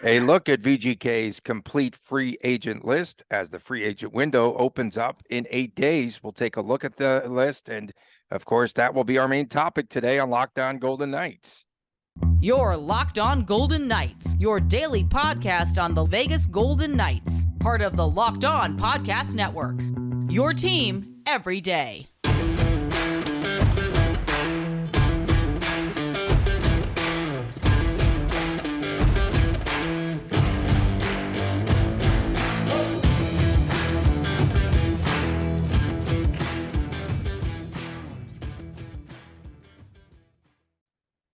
A look at VGK's complete free agent list as the free agent window opens up in 8 days. We'll take a look at the list, and of course, that will be our main topic today on Locked On Golden Knights. Your Locked On Golden Knights, your daily podcast on the Vegas Golden Knights, part of the Locked On Podcast Network. Your team every day.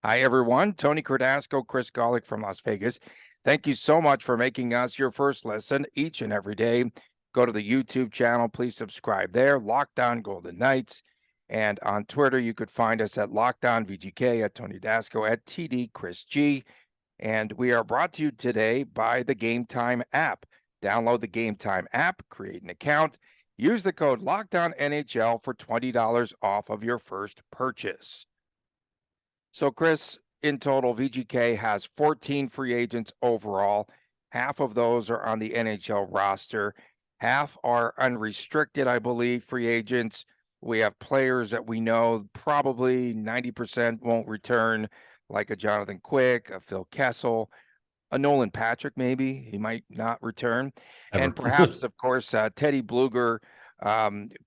Hi, everyone. Tony Cardasco, Chris Golick from Las Vegas. Thank you so much for making us your first listen each and every day. Go to the YouTube channel. Please subscribe there, Locked On Golden Knights. And on Twitter, you could find us at Locked On VGK, at Tony Dasco, at TD Chris G. And we are brought to you today by the Gametime app. Download the Gametime app, create an account, use the code LOCKEDONNHL for $20 off of your first purchase. So, Chris, in total, VGK has 14 free agents overall. Half of those are on the NHL roster. Half are unrestricted, I believe, free agents. We have players that we know probably 90% won't return, like a Jonathan Quick, a Phil Kessel, a Nolan Patrick, maybe. He might not return. Ever. And perhaps, of course, Teddy Bluger,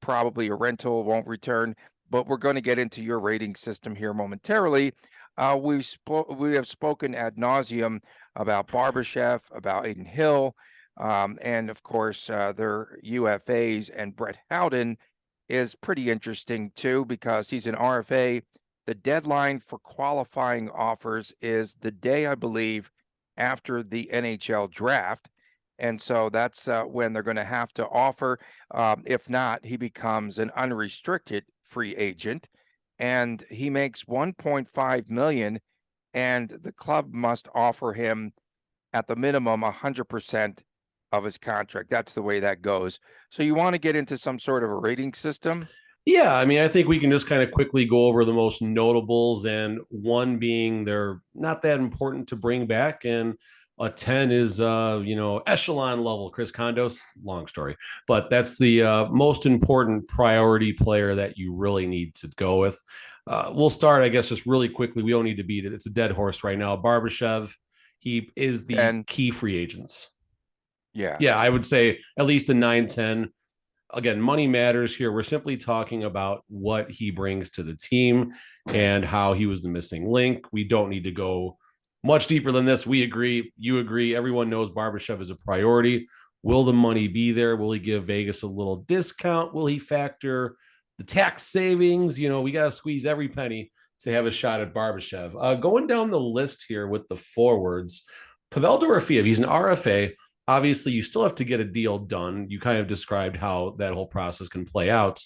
probably a rental, won't return. But we're going to get into your rating system here momentarily. We have spoken ad nauseum about Barbashev, about Aiden Hill, and of course their UFAs. And Brett Howden is pretty interesting too because he's an RFA. The deadline for qualifying offers is the day, I believe, after the NHL draft. And so that's when they're going to have to offer. If not, he becomes an unrestricted free agent, and he makes $1.5 million, and the club must offer him at the minimum 100% of his contract. That's the way that goes. So you want to get into some sort of a rating system? Yeah, I mean, I think we can just kind of quickly go over the most notables, and one being they're not that important to bring back, and a 10 is, echelon level. Chris Kondos, long story, but that's the most important priority player that you really need to go with. We'll start, I guess, just really quickly. We don't need to beat it. It's a dead horse right now. Barbashev, he is the key free agents. Yeah, I would say at least a 9-10. Again, money matters here. We're simply talking about what he brings to the team and how he was the missing link. We don't need to go much deeper than this. We agree. You agree. Everyone knows Barbashev is a priority. Will the money be there? Will he give Vegas a little discount? Will he factor the tax savings? We got to squeeze every penny to have a shot at Barbashev. Going down the list here with the forwards, Pavel Dorofeev, he's an RFA. Obviously, you still have to get a deal done. You kind of described how that whole process can play out.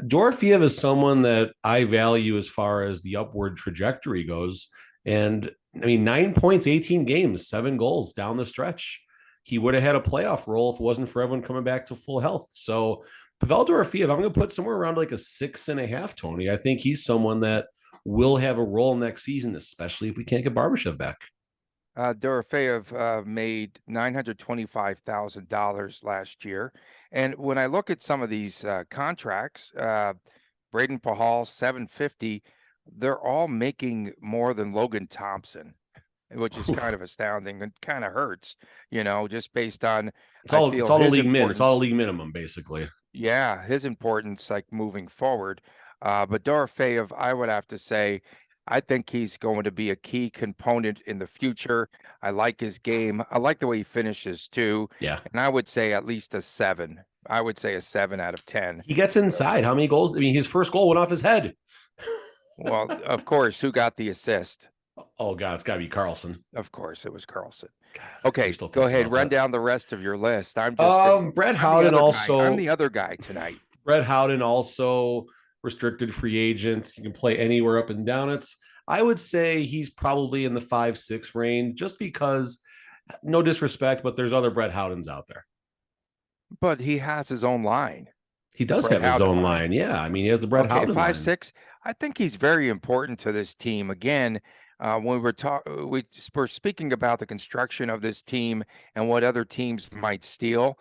Dorofeev is someone that I value as far as the upward trajectory goes. And I mean, 9 points, 18 games, 7 goals down the stretch. He would have had a playoff role if it wasn't for everyone coming back to full health. So Pavel Dorofeev, I'm going to put somewhere around like a 6.5, Tony. I think he's someone that will have a role next season, especially if we can't get Barbashev back. Dorofeev made $925,000 last year. And when I look at some of these contracts, Braden Pahal, $750,000, they're all making more than Logan Thompson, which is kind of astounding and kind of hurts, just based on it's all a league min. It's all a league minimum, basically. Yeah, his importance, like moving forward. But Dorofeev, I would have to say, I think he's going to be a key component in the future. I like his game. I like the way he finishes too. Yeah. And I would say at least a 7. I would say a 7 out of 10. He gets inside. How many goals? I mean, his first goal went off his head. Well, of course, who got the assist? Oh, God, it's got to be Carlson. Of course, it was Carlson. God, okay, go ahead. Run down the rest of your list. I'm Brett Howden also. I'm the other guy tonight. Brett Howden also restricted free agent. You can play anywhere up and down it. I would say he's probably in the 5-6 range, just because, no disrespect, but there's other Brett Howdens out there. But he has his own line. He does have his own line. Yeah. I mean, he has the Brett Howden 5-6. I think he's very important to this team. Again, When we're speaking about the construction of this team and what other teams might steal.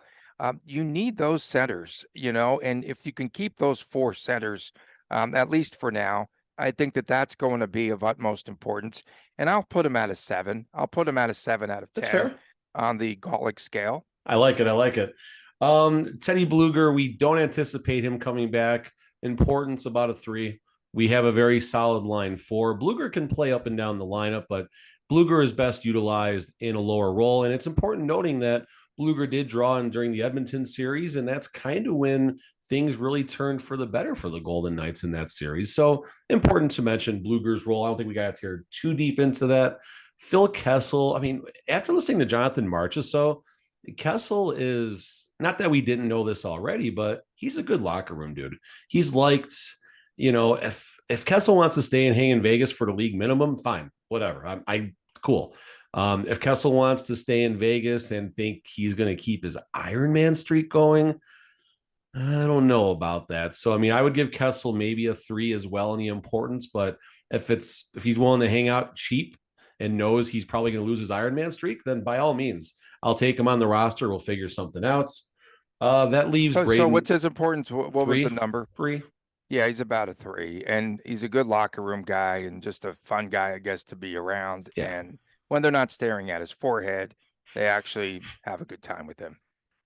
You need those centers, and if you can keep those 4 centers, at least for now, I think that that's going to be of utmost importance. And I'll put him at a 7. I'll put him at a 7 out of 10 That's fair. on the Golick scale. I like it. I like it. Teddy Bluger, we don't anticipate him coming back. Importance about a 3. We have a very solid line 4. Bluger can play up and down the lineup, but Bluger is best utilized in a lower role. And it's important noting that Bluger did draw in during the Edmonton series, and that's kind of when things really turned for the better for the Golden Knights in that series. So important to mention Bluger's role. I don't think we got to tear too deep into that. Phil Kessel, I mean, after listening to Jonathan Marchessault, Kessel is, not that we didn't know this already, but he's a good locker room dude. He's liked, if Kessel wants to stay and hang in Vegas for the league minimum, fine, whatever. I cool. If Kessel wants to stay in Vegas and think he's going to keep his Iron Man streak going, I don't know about that. So, I mean, I would give Kessel maybe a 3 as well in the importance, but if he's willing to hang out cheap and knows he's probably going to lose his Iron Man streak, then by all means, I'll take him on the roster. We'll figure something out. That leaves Braden. So what's his importance? What was the number? 3. Yeah, he's about a 3, and he's a good locker room guy and just a fun guy, I guess, to be around. Yeah. And when they're not staring at his forehead, they actually have a good time with him.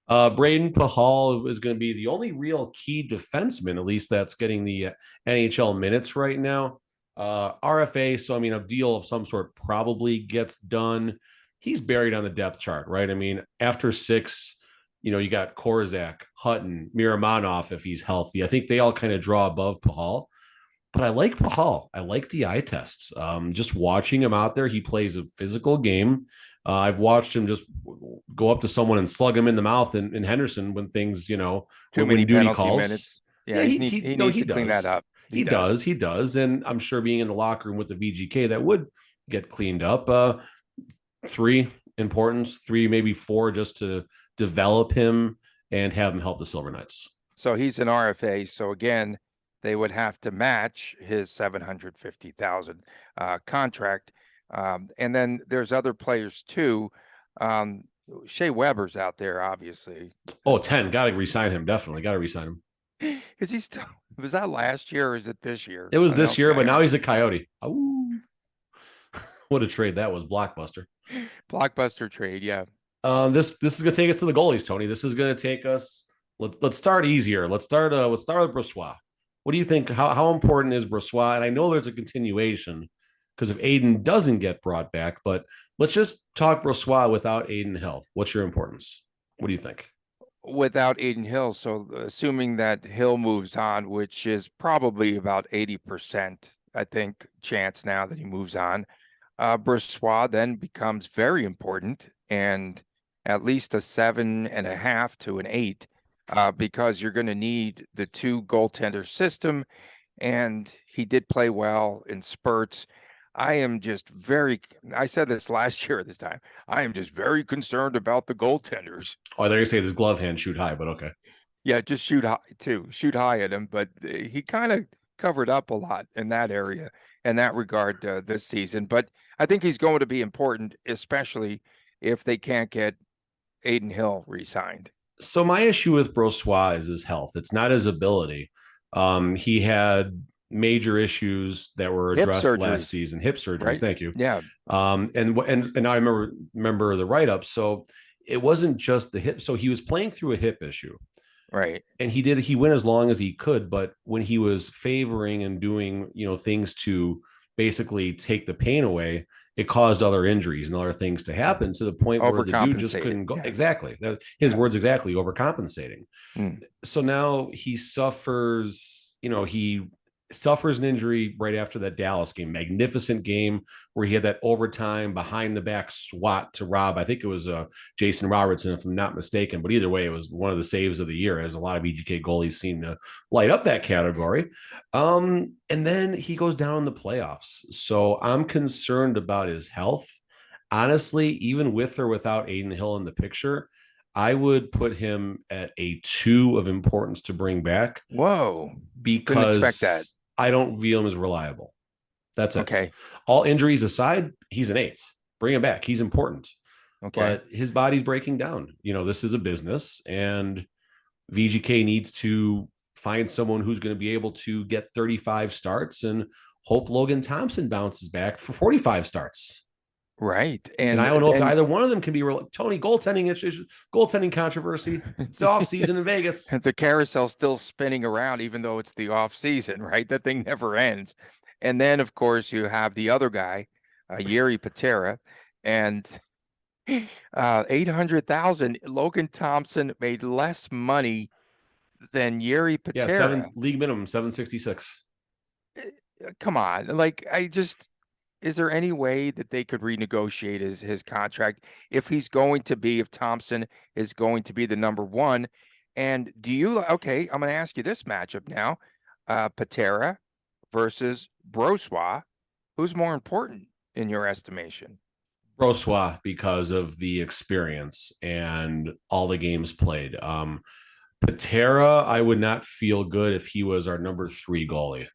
Braden Pahal is going to be the only real key defenseman, at least that's getting the NHL minutes right now. RFA, so I mean, a deal of some sort probably gets done. He's buried on the depth chart, right? I mean, after 6, you got Korzak, Hutton, Miramonov if he's healthy. I think they all kind of draw above Pahal. But I like Pahal. I like the eye tests. Just watching him out there, he plays a physical game. I've watched him just go up to someone and slug him in the mouth in Henderson when things, Too many duty penalty calls. Minutes. Yeah, he needs to clean that up. He does. And I'm sure being in the locker room with the VGK, that would get cleaned up. 3 importance, 3, maybe 4, just to develop him and have him help the Silver Knights. So he's an RFA. So again, they would have to match his $750,000 contract. And then there's other players too. Shea Weber's out there, obviously. Oh, 10. Got to re-sign him. Definitely got to re-sign him. Is he still? Was that last year or is it this year? It was this year, but now he's a Coyote. Ooh. What a trade that was. Blockbuster. Blockbuster trade, yeah. This is going to take us to the goalies, Tony. This is going to take us. Let's start easier. Let's start with Brossoit. What do you think? How important is Brossoit? And I know there's a continuation because if Aiden doesn't get brought back, but let's just talk Brossoit without Aiden Hill. What's your importance? What do you think? Without Aiden Hill, so assuming that Hill moves on, which is probably about 80%, I think, chance now that he moves on, Brossoit then becomes very important and at least a 7.5 to an 8, because you're going to need the 2 goaltender system, and he did play well in spurts. I said this last year at this time, I am just very concerned about the goaltenders. Oh, they're going to say this glove hand shoot high, but okay. Yeah, just shoot high too. Shoot high at him, but he kind of covered up a lot in that area, in that regard, this season. But I think he's going to be important, especially if they can't get Aiden Hill re-signed. So my issue with Brossoit is his health. It's not his ability. He had major issues that were addressed last season. Hip surgeries. Right? Thank you. Yeah. And I remember the write-up. So it wasn't just the hip. So he was playing through a hip issue. Right. And he went as long as he could, but when he was favoring and doing, things to basically take the pain away, it caused other injuries and other things to happen to the point where the dude just couldn't go. Yeah. Exactly. His words exactly, overcompensating. So now he suffers, he suffers an injury right after that Dallas game, magnificent game where he had that overtime behind the back swat to Rob. I think it was Jason Robertson, if I'm not mistaken, but either way, it was one of the saves of the year, as a lot of VGK goalies seem to light up that category. And then he goes down in the playoffs. So I'm concerned about his health. Honestly, even with or without Aiden Hill in the picture, I would put him at a 2 of importance to bring back. Whoa. Because didn't expect that. I don't view him as reliable. That's it. Okay. All injuries aside, he's an ace. Bring him back. He's important. Okay. But his body's breaking down. This is a business, and VGK needs to find someone who's going to be able to get 35 starts and hope Logan Thompson bounces back for 45 starts. Right. And I don't know if either one of them can be Tony, goaltending controversy. It's the off season in Vegas. The carousel's still spinning around, even though it's the off season, right? That thing never ends. And then, of course, you have the other guy, Jiri Patera, and 800,000. Logan Thompson made less money than Yeri Patera. Yeah, league minimum, 766. Come on. Is there any way that they could renegotiate his contract if Thompson is going to be the number one? And I'm going to ask you this matchup now. Patera versus Brossoit. Who's more important in your estimation? Brossoit, because of the experience and all the games played. Patera, I would not feel good if he was our number 3 goalie.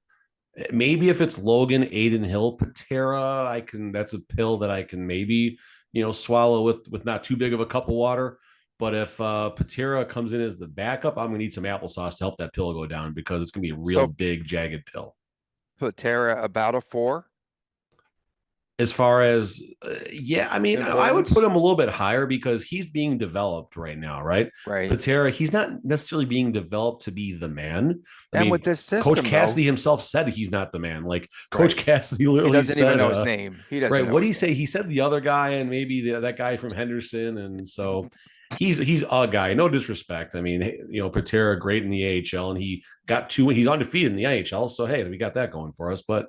Maybe if it's Logan, Aiden Hill, Patera, that's a pill that I can maybe, swallow with not too big of a cup of water. But if Patera comes in as the backup, I'm going to need some applesauce to help that pill go down, because it's going to be a real big, jagged pill. Patera about a 4? As far as, I would put him a little bit higher because he's being developed right now, right? Right. Patera, he's not necessarily being developed to be the man. With this system, Coach Cassidy himself said he's not the man. Coach Cassidy literally he doesn't even know his name. He doesn't. Right. What did he say? He said the other guy and maybe that guy from Henderson, and so he's a guy. No disrespect. Patera great in the AHL, and he got 2. He's undefeated in the NHL. So hey, we got that going for us, but.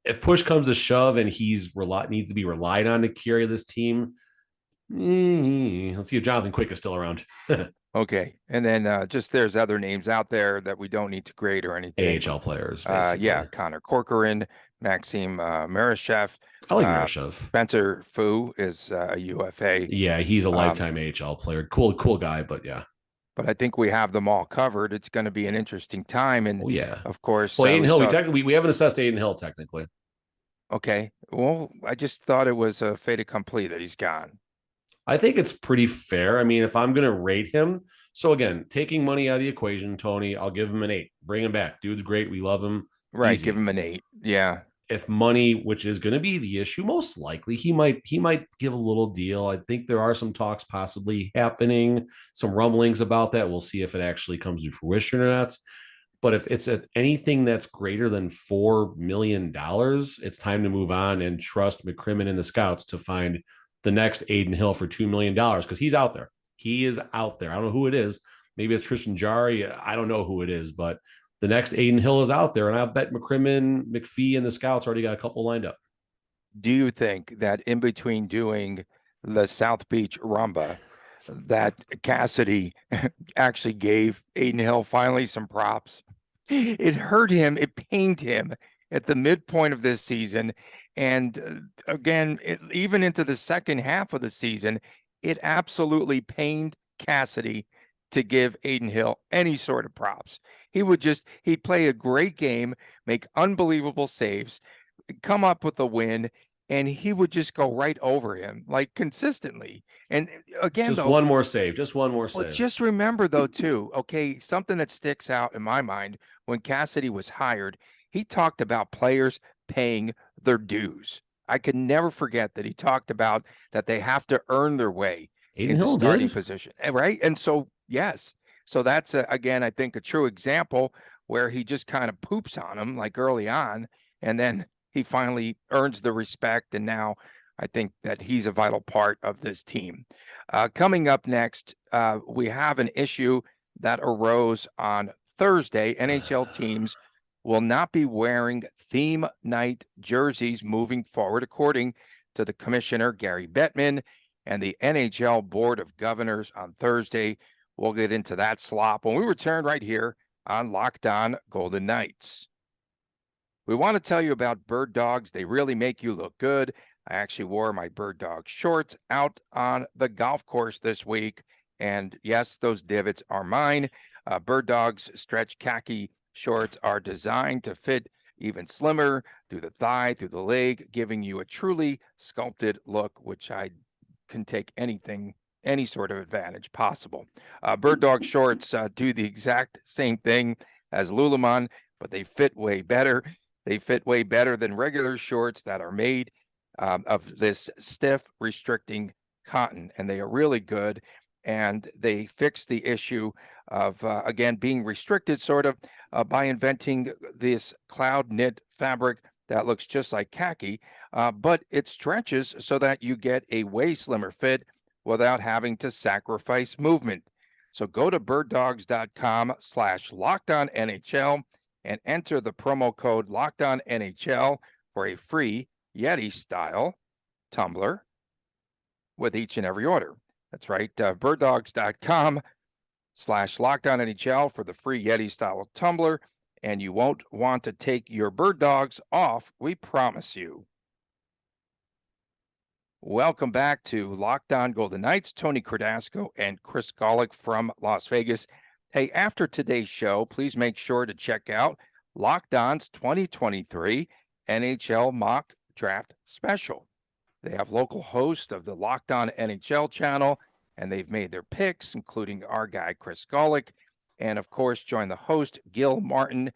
If push comes to shove and needs to be relied on to carry this team, let's see if Jonathan Quick is still around. Okay. And then there's other names out there that we don't need to grade or anything. AHL players. Connor Corcoran, Maxim Marashev. I like Marashev. Spencer Fu is a UFA. Yeah, he's a lifetime AHL player. Cool guy, but yeah. But I think we have them all covered. It's going to be an interesting time. And of course, Aiden Hill, we haven't assessed Aiden Hill technically. Okay. Well, I just thought it was a fait accompli that he's gone. I think it's pretty fair. If I'm going to rate him, so again, taking money out of the equation, Tony, I'll give him an 8. Bring him back. Dude's great. We love him. Right. Easy. Give him an 8. Yeah. If money, which is going to be the issue, most likely he might give a little deal. I think there are some talks possibly happening, some rumblings about that. We'll see if it actually comes to fruition or not. But if it's anything that's greater than $4 million, it's time to move on and trust McCrimmon and the scouts to find the next Aiden Hill for $2 million, because he's out there. He is out there. I don't know who it is. Maybe it's Tristan Jarry. I don't know who it is, but the next Aiden Hill is out there, and I bet McCrimmon, McPhee, and the scouts already got a couple lined up. Do you think that in between doing the South Beach Rumba, that Cassidy actually gave Aiden Hill finally some props? It hurt him. It pained him at the midpoint of this season. And again, even into the second half of the season, it absolutely pained Cassidy to give Aiden Hill any sort of props. He'd play a great game, make unbelievable saves, come up with a win, and he would just go right over him, consistently. And again, just one more save. Just remember though, too, okay, something that sticks out in my mind, when Cassidy was hired, he talked about players paying their dues. I can never forget that he talked about that they have to earn their way into starting position, right? And so, yes. So that's, again, I think a true example where he just kind of poops on him early on, and then he finally earns the respect. And now I think that he's a vital part of this team. Coming up next, we have an issue that arose on Thursday. NHL teams will not be wearing theme night jerseys moving forward, according to the commissioner, Gary Bettman, and the NHL Board of Governors on Thursday. We'll get into that slop when we return right here on Locked On Golden Knights. We want to tell you about Birddogs. They really make you look good. I actually wore my Birddog shorts out on the golf course this week. And yes, those divots are mine. Birddogs stretch khaki shorts are designed to fit even slimmer through the thigh, through the leg, giving you a truly sculpted look, which I can take anything, any sort of advantage possible. Bird Dog shorts do the exact same thing as Lululemon, but they fit way better. They fit way better than regular shorts that are made of this stiff, restricting cotton, and they are really good. And they fix the issue of, again, being restricted sort of by inventing this cloud knit fabric that looks just like khaki, but it stretches so that you get a way slimmer fit without having to sacrifice movement. So go to birddogs.com/LockedOnNHL and enter the promo code LockedOnNHL for a free Yeti-style tumbler with each and every order. That's right, birddogs.com/LockedOnNHL for the free Yeti-style tumbler, and you won't want to take your bird dogs off, we promise you. Welcome back to Locked On Golden Knights. Tony Cardasco and Chris Golick from Las Vegas. Hey, after today's show, please make sure to check out Locked On's 2023 NHL Mock Draft Special. They have local hosts of the Locked On NHL channel, and they've made their picks, including our guy, Chris Golick, and, of course, join the host, Gil Martin,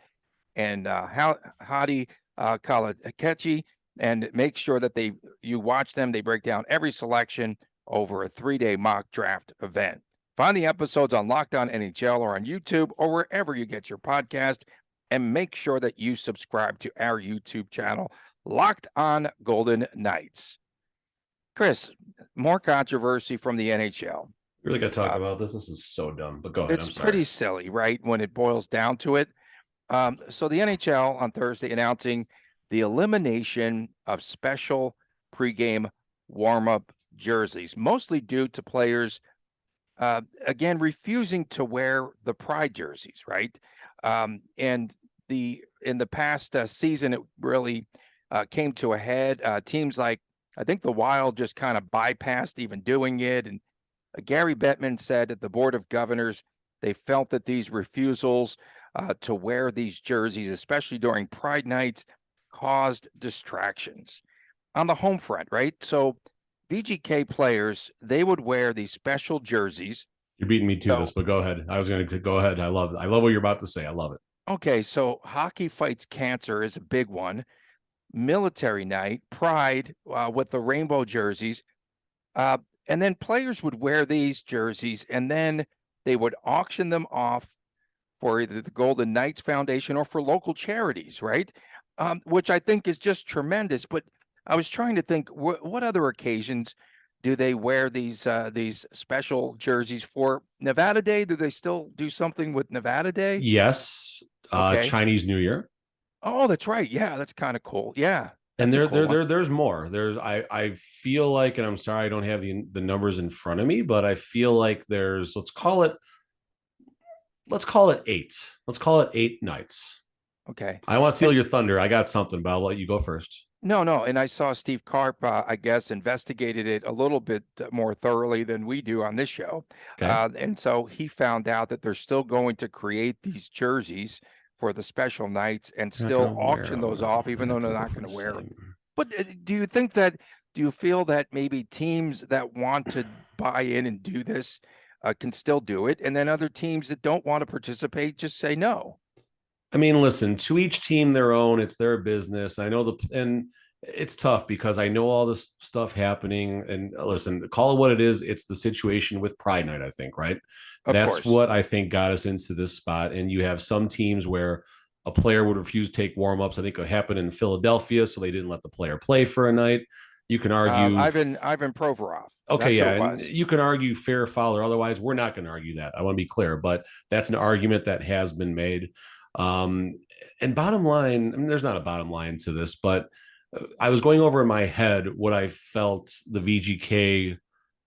and Hadi Kalakachi, and make sure that you watch them. They break down every selection over a 3-day mock draft event. Find the episodes on Locked On NHL or on YouTube or wherever you get your podcast, and make sure that you subscribe to our YouTube channel, Locked On Golden Knights. Chris, more controversy from the NHL. You really got to talk about this? This is so dumb, but go ahead. It's pretty silly, right, when it boils down to it. So the NHL on Thursday announcing the elimination of special pregame warm-up jerseys, mostly due to players, again, refusing to wear the Pride jerseys, right? And in the past season, it really came to a head. Teams like, I think the Wild just kind of bypassed even doing it. And Gary Bettman said at the Board of Governors, they felt that these refusals to wear these jerseys, especially during Pride nights, caused distractions on the home front, right? So VGK players, they would wear these special jerseys. You're beating me to this, but go ahead. I was going to go ahead. I love what you're about to say. I love it. Okay, so Hockey Fights Cancer is a big one. Military Night, Pride with the rainbow jerseys. And then players would wear these jerseys, and then they would auction them off for either the Golden Knights Foundation or for local charities, right? Which I think is just tremendous. But I was trying to think, what other occasions do they wear these special jerseys for? Nevada Day? Do they still do something with Nevada Day? Yes. Okay. Chinese New Year. Oh, that's right. Yeah, that's kind of cool. Yeah. And there's more. I feel like, and I'm sorry I don't have the numbers in front of me, but I feel like there's, let's call it 8. Let's call it 8 nights. Okay. I want to steal your thunder. I got something, but I'll let you go first. No. And I saw Steve Karp, I guess, investigated it a little bit more thoroughly than we do on this show. Okay. And so he found out that they're still going to create these jerseys for the special nights and still auction those off, even though they're not going to wear them. But do you feel that maybe teams that want to buy in and do this can still do it, and then other teams that don't want to participate just say no? I mean, listen, to each team their own. It's their business. I know and it's tough because I know all this stuff happening. And listen, call it what it is. It's the situation with Pride Night, I think, right? That's what I think got us into this spot. And you have some teams where a player would refuse to take warm-ups. I think it happened in Philadelphia, so they didn't let the player play for a night. You can argue Ivan Provorov. Okay, and you can argue fair, foul, or otherwise. We're not going to argue that. I want to be clear, but that's an argument that has been made. And bottom line, I mean, there's not a bottom line to this, but I was going over in my head what I felt the VGK,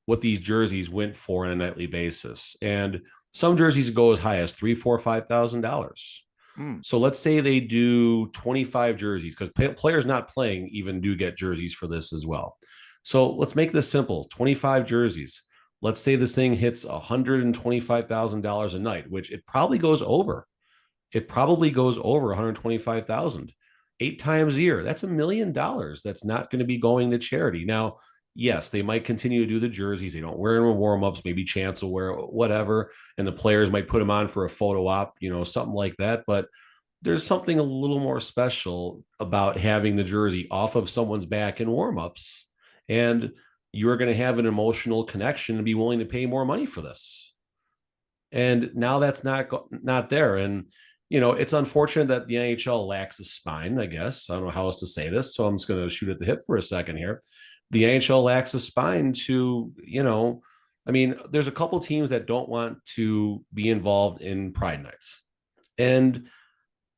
what these jerseys went for on a nightly basis. And some jerseys go as high as $3,000, $4,000, $5,000. So let's say they do 25 jerseys, because players not playing even do get jerseys for this as well. So let's make this simple. 25 jerseys. Let's say this thing hits $125,000 a night, which it probably goes over. It probably goes over $125,000. 8 times a year. That's $1 million. That's not going to be going to charity. Now, yes, they might continue to do the jerseys. They don't wear them in warm-ups. Maybe Chance will wear whatever, and the players might put them on for a photo op, something like that. But there's something a little more special about having the jersey off of someone's back in warm-ups. And you're going to have an emotional connection and be willing to pay more money for this. And now that's not there. And, it's unfortunate that the NHL lacks a spine, I guess. I don't know how else to say this, so I'm just going to shoot at the hip for a second here. The NHL lacks a spine to, there's a couple teams that don't want to be involved in Pride Nights. And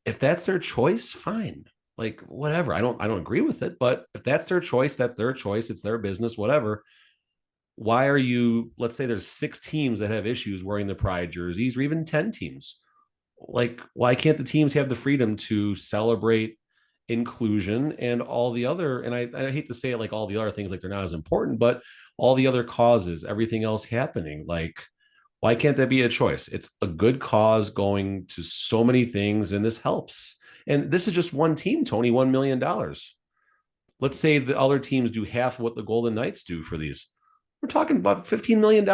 if that's their choice, fine. Like, whatever. I don't agree with it, but if that's their choice, that's their choice. It's their business, whatever. Why are you, let's say there's 6 teams that have issues wearing the Pride jerseys, or even 10 teams. Like, why can't the teams have the freedom to celebrate inclusion and all the other, and I hate to say it, like all the other things, like they're not as important, but all the other causes, everything else happening, like, why can't that be a choice? It's a good cause going to so many things, and this helps. And this is just one team, Tony, $1 million. Let's say the other teams do half of what the Golden Knights do for these. We're talking about $15 million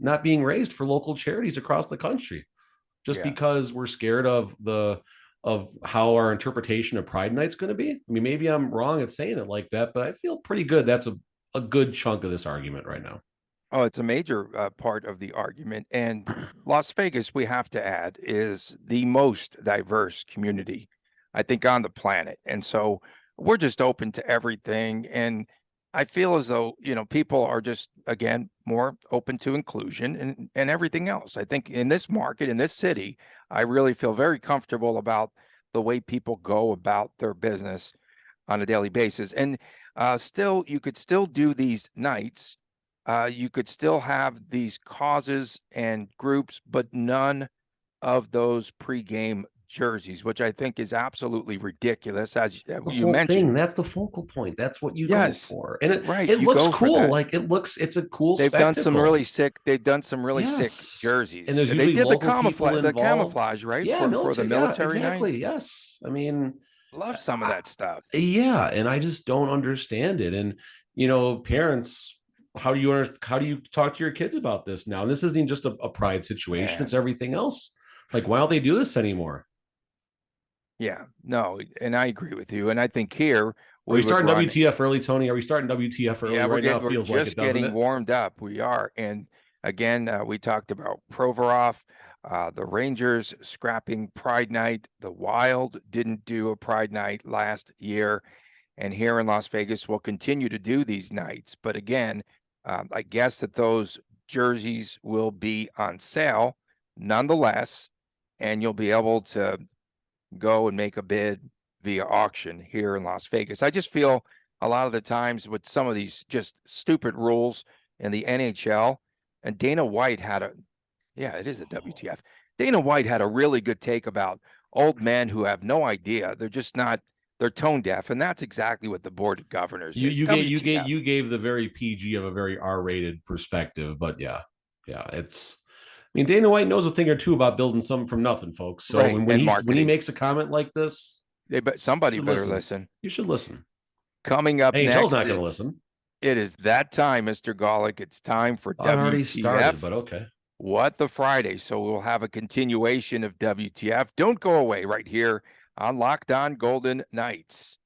not being raised for local charities across the country, just because we're scared of how our interpretation of Pride Night's going to be. I mean, maybe I'm wrong at saying it like that, but I feel pretty good. That's a good chunk of this argument right now. Oh, it's a major part of the argument. And Las Vegas, we have to add, is the most diverse community, I think, on the planet. And so we're just open to everything. And I feel as though, people are just, again, more open to inclusion and everything else. I think in this market, in this city, I really feel very comfortable about the way people go about their business on a daily basis. And you could still do these nights. You could still have these causes and groups, but none of those pregame jerseys, which I think is absolutely ridiculous. As you mentioned, that's the focal point. That's what you go for, and it you looks cool. Like it's a cool. They've spectacle. done some really sick. They've done some really sick jerseys, and there's usually they did local the camouflage, right? Yeah, for the military exactly. night. Yes, I mean, love some of that stuff. Yeah, and I just don't understand it. And parents, how do you talk to your kids about this now? And this isn't just a pride situation; it's everything else. Like, why don't they do this anymore? Yeah, no, and I agree with you. And I think here are we starting WTF early, Tony? Are we starting WTF early right now? We're feels just like it, getting warmed up. We are. And again, we talked about Provorov, the Rangers scrapping Pride Night. The Wild didn't do a Pride Night last year. And here in Las Vegas, we'll continue to do these nights. But again, I guess that those jerseys will be on sale nonetheless, and you'll be able to go and make a bid via auction here in Las Vegas. I just feel a lot of the times with some of these just stupid rules in the NHL, and Dana White it is a WTF. Dana White had a really good take about old men who have no idea. They're tone deaf, and that's exactly what the board of governors is. You gave the very PG of a very R-rated perspective, but yeah, it's. I mean, Dana White knows a thing or two about building something from nothing, folks. So when he makes a comment like this, somebody better listen. You should listen. Coming up next, NHL's not going to listen. It is that time, Mr. Golick. It's time for WTF. Already started, but okay. What the Friday? So we'll have a continuation of WTF. Don't go away right here on Locked On Golden Knights.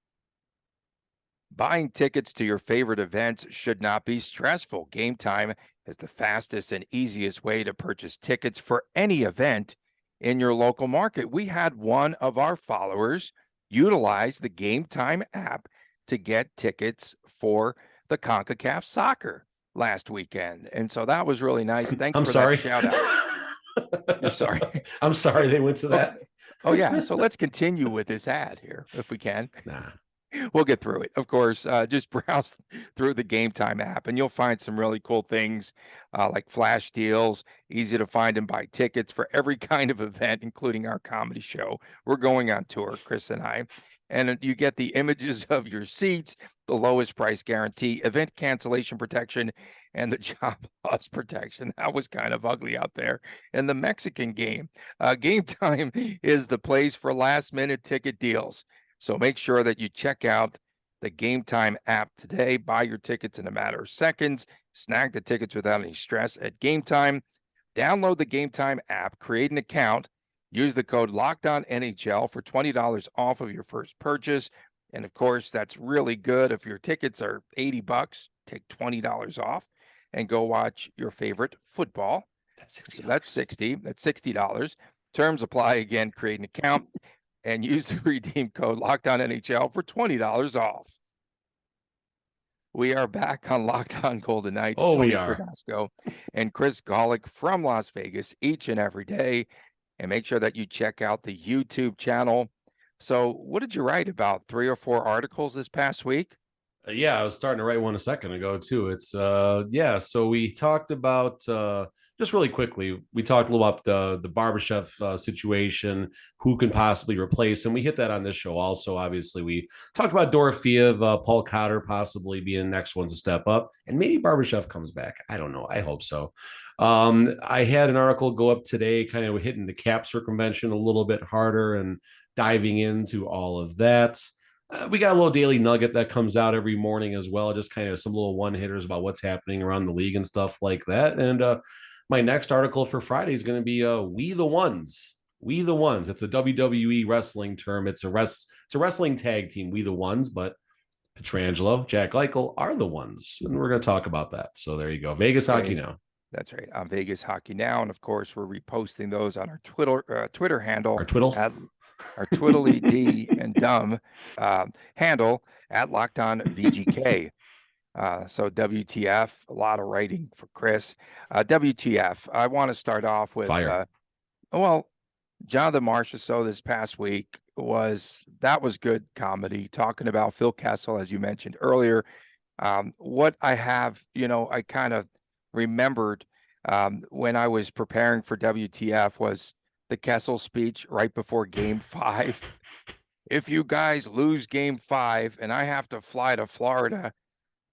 Buying tickets to your favorite events should not be stressful. Gametime is the fastest and easiest way to purchase tickets for any event in your local market. We had one of our followers utilize the Gametime app to get tickets for the CONCACAF soccer last weekend. And so that was really nice. Thanks for that shout out. You're sorry. I'm sorry they went to that. Oh, yeah. So let's continue with this ad here if we can. Nah. We'll get through it. Of course, just browse through the Gametime app and you'll find some really cool things like flash deals, easy to find and buy tickets for every kind of event, including our comedy show. We're going on tour, Chris and I, and you get the images of your seats, the lowest price guarantee, event cancellation protection, and the job loss protection. That was kind of ugly out there. And the Mexican game. Gametime is the place for last minute ticket deals. So make sure that you check out the Gametime app today. Buy your tickets in a matter of seconds. Snag the tickets without any stress at Gametime. Download the Gametime app, create an account, use the code LOCKEDONNHL for $20 off of your first purchase. And of course, that's really good. If your tickets are $80, take $20 off and go watch your favorite football. That's $60. So that's $60. Terms apply. Again, create an account and use the redeem code LOCKEDONNHL for $20 off. We are back on Locked On Golden Knights. Oh, Tony we are. Cardasco and Chris Golick from Las Vegas each and every day. And make sure that you check out the YouTube channel. So what did you write about? 3 or 4 articles this past week? Yeah, I was starting to write one a second ago too. It's so we talked about just really quickly, we talked a little about the Barbashev situation, who can possibly replace him. We hit that on this show also. Obviously, we talked about Dorofeev, Paul Cotter possibly being the next one to step up, and maybe Barbashev comes back. I don't know. I hope so. I had an article go up today, kind of hitting the cap circumvention a little bit harder and diving into all of that. We got a little daily nugget that comes out every morning as well, just kind of some little one-hitters about what's happening around the league and stuff like that. And my next article for Friday is going to be We the Ones. We the Ones. It's a WWE wrestling term. It's a wrestling tag team, We the Ones, but Petrangelo, Jack Eichel are the ones. And we're going to talk about that. So there you go. Vegas Hockey Now. That's right. On Vegas Hockey Now. And of course, we're reposting those on our Twitter handle. Our twiddle. Our twiddly D and dumb handle at Locked On VGK. So WTF, a lot of writing for Chris. WTF, I want to start off with, Jonathan Marchessault this past week was good comedy, talking about Phil Kessel, as you mentioned earlier. What I have, I kind of remembered when I was preparing for WTF was the Kessel speech right before Game 5. If you guys lose Game 5 and I have to fly to Florida,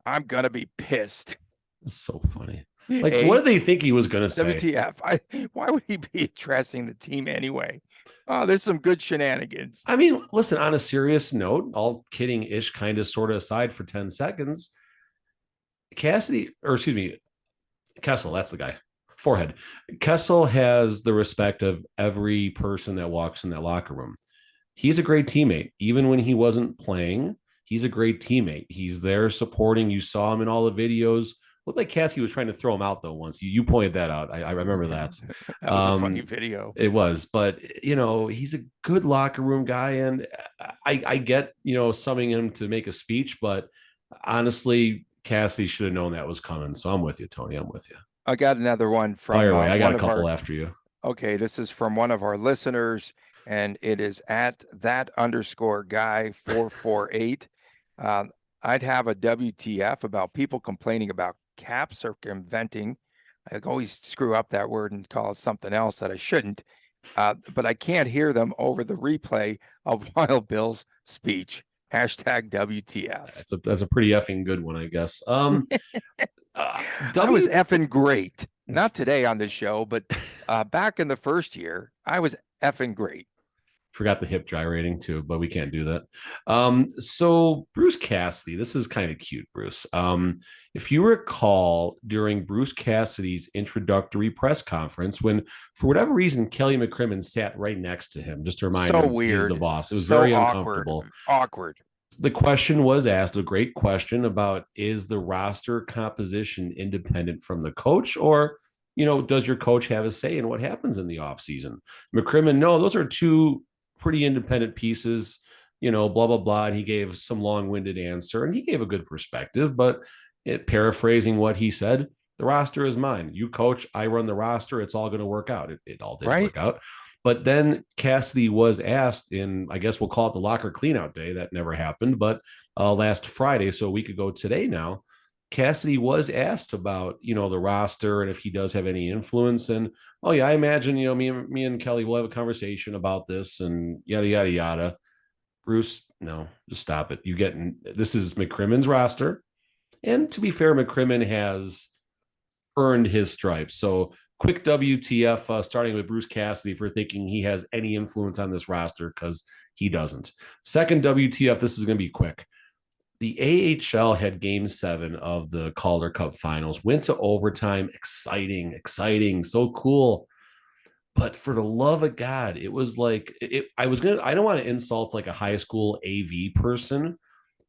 I'm gonna be pissed. It's so funny. Like, what did they think he was gonna say? WTF? Why would he be addressing the team anyway? Oh, there's some good shenanigans. I mean, listen, on a serious note, all kidding-ish, kind of sort of aside for 10 seconds, Kessel, that's the guy. Forehead. Kessel has the respect of every person that walks in that locker room. He's a great teammate. Even when he wasn't playing, he's a great teammate. He's there supporting. You saw him in all the videos. Looked like Kasky was trying to throw him out, though, once. You pointed that out. I remember that. That was a funny video. It was. But, he's a good locker room guy. And I get, summoning him to make a speech. But honestly, Kasky should have known that was coming. So I'm with you, Tony. I'm with you. I got another one from. Fire away. I got a couple after you. Okay, this is from one of our listeners, and it is at @that_guy448. I'd have a WTF about people complaining about cap circumventing. I always screw up that word and call it something else that I shouldn't. But I can't hear them over the replay of Wild Bill's speech. #WTF. That's a pretty effing good one, I guess. I was effing great. Not today on this show, but back in the first year, I was effing great. Forgot the hip gyrating too, but we can't do that. So Bruce Cassidy, this is kind of cute, Bruce. If you recall, during Bruce Cassidy's introductory press conference, when for whatever reason Kelly McCrimmon sat right next to him, just to remind him he's the boss. It was very uncomfortable. Awkward. The question was asked, a great question about, is the roster composition independent from the coach, or, does your coach have a say in what happens in the offseason? McCrimmon, no, those are two pretty independent pieces, blah, blah, blah. And he gave some long-winded answer, and he gave a good perspective, but paraphrasing what he said, the roster is mine. You coach, I run the roster. It's all going to work out. It all did work out. But then Cassidy was asked in, I guess we'll call it the locker cleanout day. That never happened, but last Friday, so a week ago today now, Cassidy was asked about, the roster and if he does have any influence. And, oh yeah, I imagine, me and Kelly will have a conversation about this and yada, yada, yada. Bruce, no, just stop it. This is McCrimmon's roster. And to be fair, McCrimmon has earned his stripes. So quick WTF, starting with Bruce Cassidy for thinking he has any influence on this roster, because he doesn't. Second WTF, this is going to be quick. The AHL had game 7 of the Calder Cup finals, went to overtime. Exciting, so cool. But for the love of God, it was like, I don't want to insult like a high school AV person,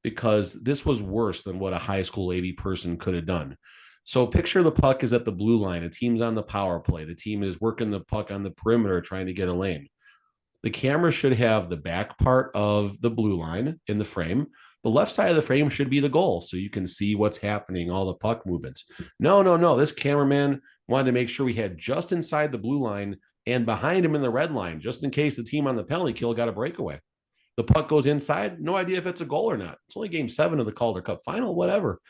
because this was worse than what a high school AV person could have done. So picture the puck is at the blue line. A team's on the power play. The team is working the puck on the perimeter, trying to get a lane. The camera should have the back part of the blue line in the frame. The left side of the frame should be the goal, so you can see what's happening, all the puck movements. No. This cameraman wanted to make sure we had just inside the blue line and behind him in the red line, just in case the team on the penalty kill got a breakaway. The puck goes inside. No idea if it's a goal or not. It's only game 7 of the Calder Cup final, whatever.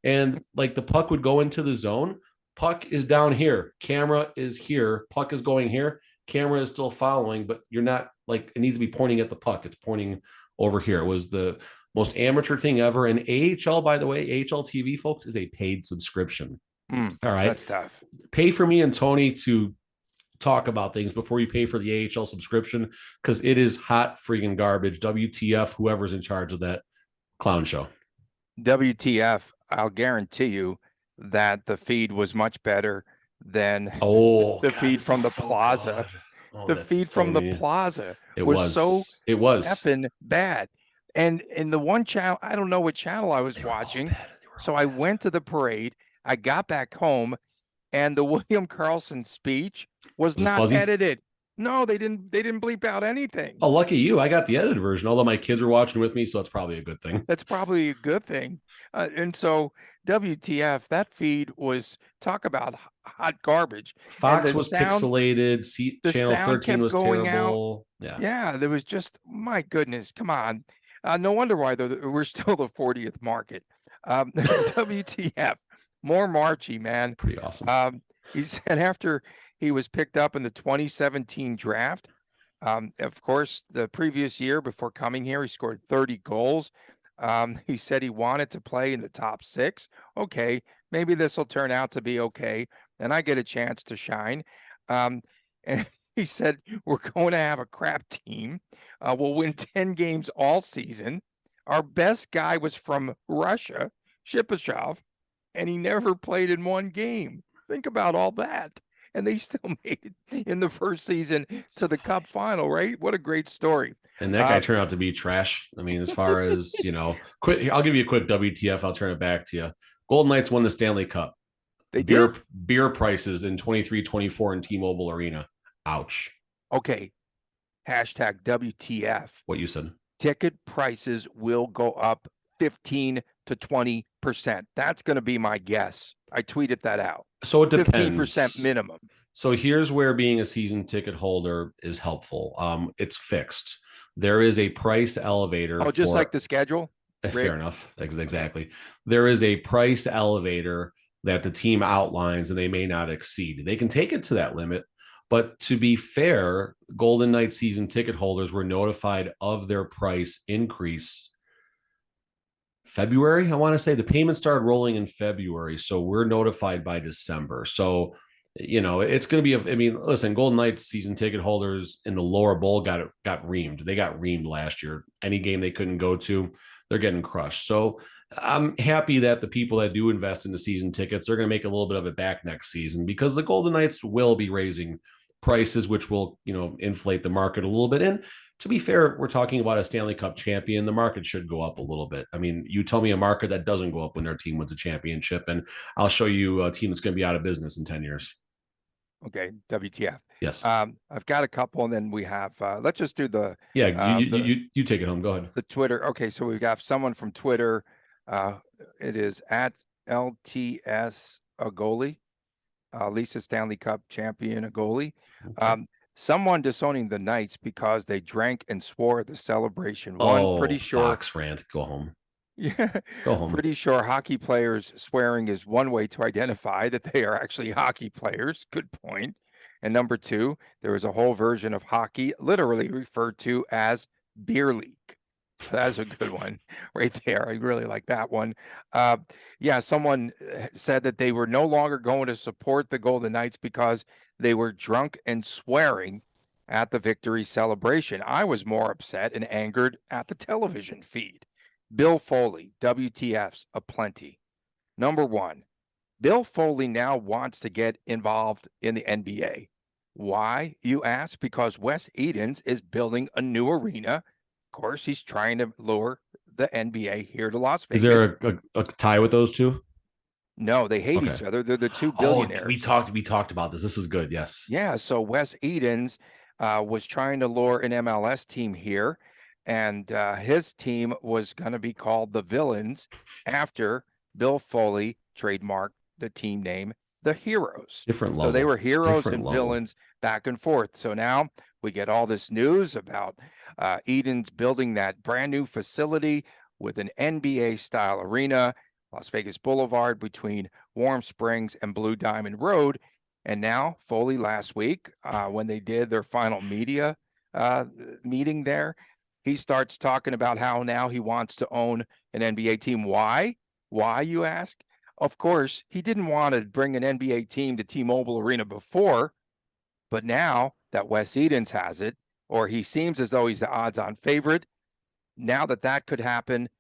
And like the puck would go into the zone. Puck is down here. Camera is here. Puck is going here. Camera is still following, but you're not like, it needs to be pointing at the puck. It's pointing over here. It was the most amateur thing ever. And AHL, by the way, AHL TV, folks, is a paid subscription. All right. That's tough. Pay for me and Tony to talk about things before you pay for the AHL subscription, because it is hot freaking garbage. WTF, whoever's in charge of that clown show. WTF, I'll guarantee you that the feed was much better than the feed from the plaza. The feed from the plaza was so effing bad. And in the one channel, I don't know what channel I was watching. So I went to the parade. I got back home, and the William Karlsson speech was not edited. No, they didn't bleep out anything. Oh, lucky you. I got the edited version, although my kids were watching with me, so that's probably a good thing. That's probably a good thing. And so WTF, that feed was, talk about hot garbage. Fox was pixelated. Channel 13 was terrible. Yeah, there was just, my goodness, come on. No wonder why we're still the 40th market. WTF, more Marchie, man. Pretty awesome. He said after he was picked up in the 2017 draft, of course, the previous year before coming here, he scored 30 goals. He said he wanted to play in the top 6. Okay, maybe this will turn out to be okay, and I get a chance to shine. And he said, we're going to have a crap team. We'll win 10 games all season. Our best guy was from Russia, Shipashov, and he never played in one game. Think about all that. And they still made it in the first season to the Cup final, right? What a great story. And that guy turned out to be trash. I mean, as far as, quick, I'll give you a quick WTF. I'll turn it back to you. Golden Knights won the Stanley Cup. They did? Beer prices in 23-24 in T-Mobile Arena. Ouch. Okay. Hashtag WTF. What you said. Ticket prices will go up 15 to 20%. That's going to be my guess. I tweeted that out. So it depends. 15% minimum. So here's where being a season ticket holder is helpful. It's fixed. There is a price elevator. Oh, just like the schedule? Fair enough. Exactly. There is a price elevator that the team outlines, and they may not exceed. They can take it to that limit. But to be fair, Golden Knights season ticket holders were notified of their price increase February. I want to say the payment started rolling in February. So we're notified by December. So, it's going to be, listen, Golden Knights season ticket holders in the lower bowl got reamed. They got reamed last year. Any game they couldn't go to, they're getting crushed. So I'm happy that the people that do invest in the season tickets, they're going to make a little bit of it back next season, because the Golden Knights will be raising prices, which will, inflate the market a little bit. And to be fair, we're talking about a Stanley Cup champion. The market should go up a little bit. I mean, you tell me a market that doesn't go up when their team wins a championship, and I'll show you a team that's going to be out of business in 10 years. Okay. WTF. Yes. I've got a couple, and then we have, let's just do the, you take it home. Go ahead. The Twitter. Okay. So we've got someone from Twitter. It is at LTS Agoli. Lisa Stanley Cup champion, a goalie. Okay. Someone disowning the Knights because they drank and swore at the celebration. Pretty sure. Fox rant. Go home. Yeah. Go home. Pretty sure hockey players swearing is one way to identify that they are actually hockey players. Good point. And number 2, there is a whole version of hockey literally referred to as beer league. That's a good one right there. I really like that one. Yeah, someone said that they were no longer going to support the Golden Knights because they were drunk and swearing at the victory celebration. I was more upset and angered at the television feed. Bill Foley, WTFs aplenty. Number one, Bill Foley now wants to get involved in the NBA. Why, you ask? Because Wes Edens is building a new arena. Of course, he's trying to lure the NBA here to Las Vegas. Is there a tie with those two? No, they hate Okay. each other. They're the two Oh, billionaires. we talked about this. This is good. Yes. Yeah, so Wes Edens was trying to lure an MLS team here, and his team was going to be called the Villains after Bill Foley trademarked the team name the Heroes. Different level. So they were heroes Different and level. villains back and forth. So now we get all this news about Edens building that brand new facility with an NBA-style arena, Las Vegas Boulevard between Warm Springs and Blue Diamond Road. And now Foley last week, when they did their final media meeting there, he starts talking about how now he wants to own an NBA team. Why? Why, you ask? Of course, he didn't want to bring an NBA team to T-Mobile Arena before, but now that Wes Edens has it, or he seems as though he's the odds-on favorite, now that could happen,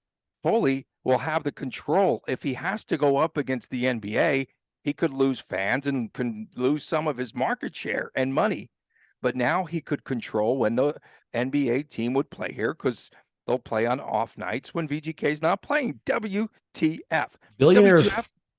Foley will have the control. If he has to go up against the NBA, he could lose fans and can lose some of his market share and money. But now he could control when the NBA team would play here because they'll play on off nights when VGK is not playing. WTF.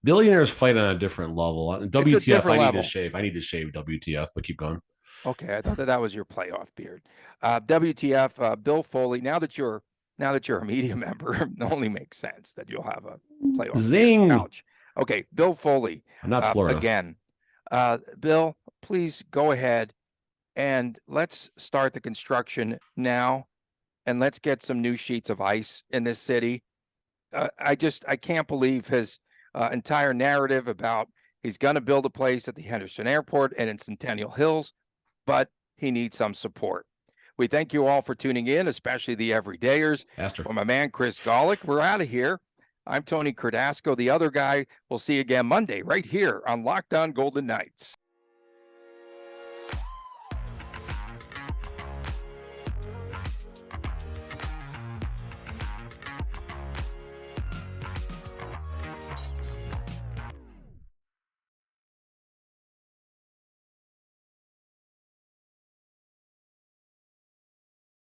Billionaires fight on a different level. WTF, different I level. need to shave WTF, but keep going. Okay, I thought that was your playoff beard. WTF, Bill Foley. Now that you're a media member, it only makes sense that you'll have a playoff Zing. couch. Okay, Bill Foley. I'm not Florida. Again. Bill, please go ahead and let's start the construction now, and let's get some new sheets of ice in this city. I can't believe his entire narrative about he's going to build a place at the Henderson Airport and in Centennial Hills, but he needs some support. We thank you all for tuning in, especially the everydayers. For my man, Chris Golick, we're out of here. I'm Tony Cardasco, the other guy. We'll see you again Monday right here on Locked On Golden Knights.